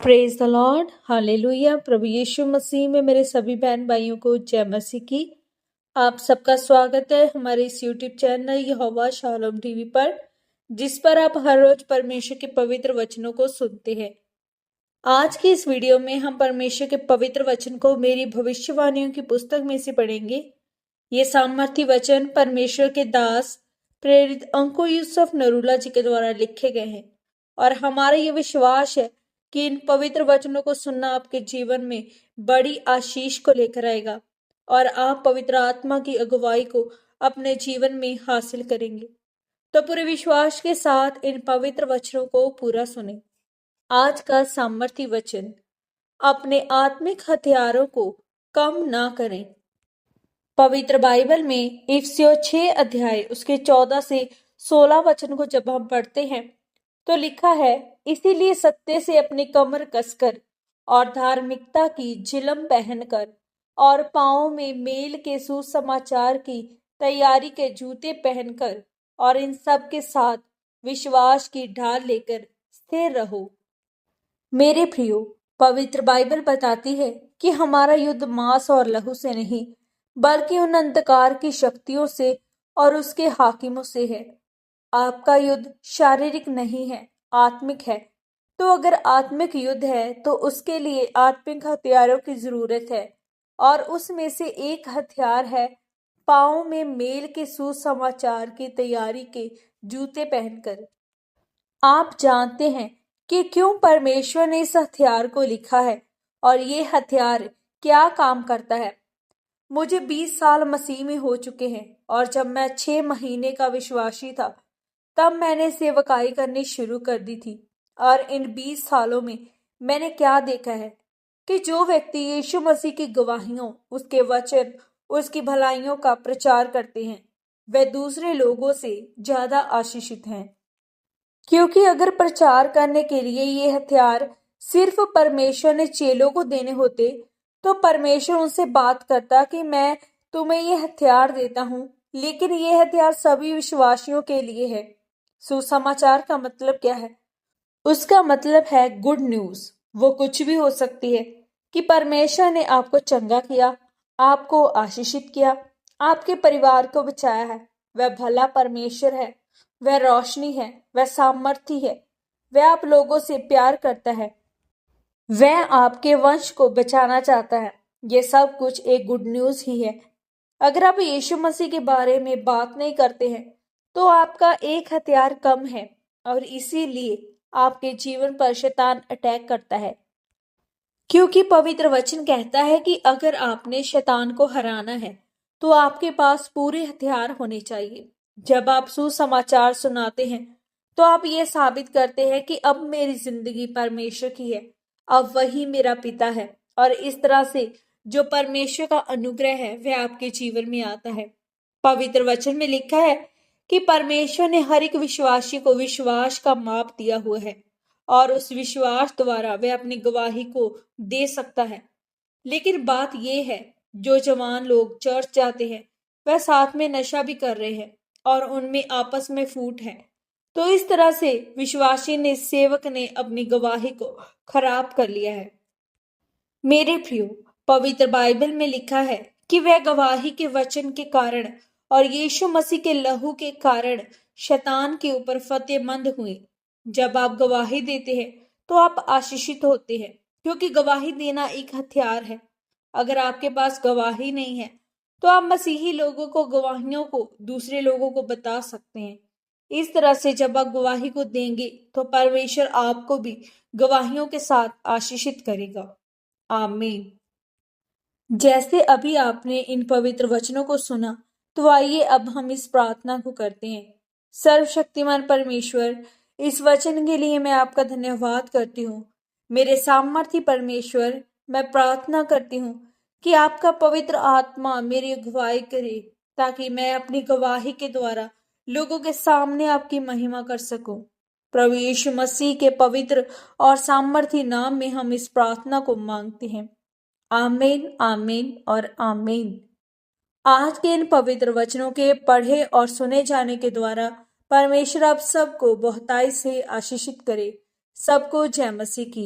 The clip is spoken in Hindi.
Praise the lord, hallelujah. प्रभु यीशु मसीह में मेरे सभी बहन भाइयों को जय मसीह की। आप सबका स्वागत है हमारे इस यूट्यूब चैनल यहोवा शालोम टीवी पर, जिस पर आप हर रोज परमेश्वर के पवित्र वचनों को सुनते हैं। आज की इस वीडियो में हम परमेश्वर के पवित्र वचन को मेरी भविष्यवाणियों की पुस्तक में से पढ़ेंगे। ये सामर्थी वचन परमेश्वर के दास प्रेरित अंको यूसुफ नरूला जी के द्वारा लिखे गए हैं और हमारा ये विश्वास है कि इन पवित्र वचनों को सुनना आपके जीवन में बड़ी आशीष को लेकर आएगा और आप पवित्र आत्मा की अगुवाई को अपने जीवन में हासिल करेंगे। तो पूरे विश्वास के साथ इन पवित्र वचनों को पूरा सुने। आज का सामर्थी वचन, अपने आत्मिक हथियारों को कम ना करें। पवित्र बाइबल में इफिसियों 6 अध्याय उसके 14 से 16 वचन को जब हम पढ़ते हैं तो लिखा है, इसीलिए सत्य से अपनी कमर कसकर और धार्मिकता की झिलम पहनकर और पांवों में मेल के सुसमाचार की तैयारी के जूते पहनकर और इन सब के साथ विश्वास की ढाल लेकर स्थिर रहो। मेरे प्रियो, पवित्र बाइबल बताती है कि हमारा युद्ध मांस और लहू से नहीं बल्कि उन अंधकार की शक्तियों से और उसके हाकिमों से है। आपका युद्ध शारीरिक नहीं है, आत्मिक है। तो अगर आत्मिक युद्ध है तो उसके लिए आत्मिक हथियारों की जरूरत है और उसमें से एक हथियार है पांवों में मेल के सुसमाचार की तैयारी के जूते पहनकर। आप जानते हैं कि क्यों परमेश्वर ने इस हथियार को लिखा है और ये हथियार क्या काम करता है। मुझे 20 साल मसीह में हो चुके हैं और जब मैं 6 महीने का विश्वासी था तब मैंने सेवकाई करनी शुरू कर दी थी। और इन 20 सालों में मैंने क्या देखा है कि जो व्यक्ति यीशु मसीह की गवाहियों, उसके वचन, उसकी भलाइयों का प्रचार करते हैं वे दूसरे लोगों से ज्यादा आशीषित हैं। क्योंकि अगर प्रचार करने के लिए ये हथियार सिर्फ परमेश्वर ने चेलों को देने होते तो परमेश्वर उनसे बात करता कि मैं तुम्हें ये हथियार देता हूँ, लेकिन ये हथियार सभी विश्वासियों के लिए है। सुसमाचार का मतलब क्या है? उसका मतलब है गुड न्यूज। वो कुछ भी हो सकती है कि परमेश्वर ने आपको चंगा किया, आपको आशीषित किया, आपके परिवार को बचाया है। वह भला परमेश्वर है, वह रोशनी है, वह सामर्थी है, वह आप लोगों से प्यार करता है, वह आपके वंश को बचाना चाहता है। ये सब कुछ एक गुड न्यूज ही है। अगर आप यीशु मसीह के बारे में बात नहीं करते हैं तो आपका एक हथियार कम है और इसीलिए आपके जीवन पर शैतान अटैक करता है। क्योंकि पवित्र वचन कहता है कि अगर आपने शैतान को हराना है तो आपके पास पूरे हथियार होने चाहिए। जब आप सुसमाचार सुनाते हैं तो आप ये साबित करते हैं कि अब मेरी जिंदगी परमेश्वर की है, अब वही मेरा पिता है और इस तरह से जो परमेश्वर का अनुग्रह है वह आपके जीवन में आता है। पवित्र वचन में लिखा है कि परमेश्वर ने हर एक विश्वासी को विश्वास का माप दिया हुआ है और उस विश्वास द्वारा वह अपनी गवाही को दे सकता है। लेकिन बात यह है, जो जवान लोग चर्च जाते हैं वह साथ में नशा भी कर रहे हैं और उनमें आपस में फूट है। तो इस तरह से विश्वासी ने, सेवक ने अपनी गवाही को खराब कर लिया है। मेरे प्रियो, पवित्र बाइबल में लिखा है कि वह गवाही के वचन के कारण और यीशु मसीह के लहू के कारण शैतान के ऊपर फतेहमंद हुए। जब आप गवाही देते हैं तो आप आशीषित होते हैं, क्योंकि गवाही देना एक हथियार है। अगर आपके पास गवाही नहीं है तो आप मसीही लोगों को, गवाहियों को दूसरे लोगों को बता सकते हैं। इस तरह से जब आप गवाही को देंगे तो परमेश्वर आपको भी गवाहियों के साथ आशीषित करेगा। आमीन। जैसे अभी आपने इन पवित्र वचनों को सुना तो आइए अब हम इस प्रार्थना को करते हैं। सर्वशक्तिमान परमेश्वर, इस वचन के लिए मैं आपका धन्यवाद करती हूँ। मेरे सामर्थी परमेश्वर, मैं प्रार्थना करती हूँ कि आपका पवित्र आत्मा मेरी अगुवाई करे ताकि मैं अपनी गवाही के द्वारा लोगों के सामने आपकी महिमा कर सकूं। प्रभु यीशु मसीह के पवित्र और सामर्थी नाम में हम इस प्रार्थना को मांगते हैं। आमीन, आमीन और आमीन। आज के इन पवित्र वचनों के पढ़े और सुने जाने के द्वारा परमेश्वर आप सबको बहुताई से आशीषित करे। सबको जय मसीह की।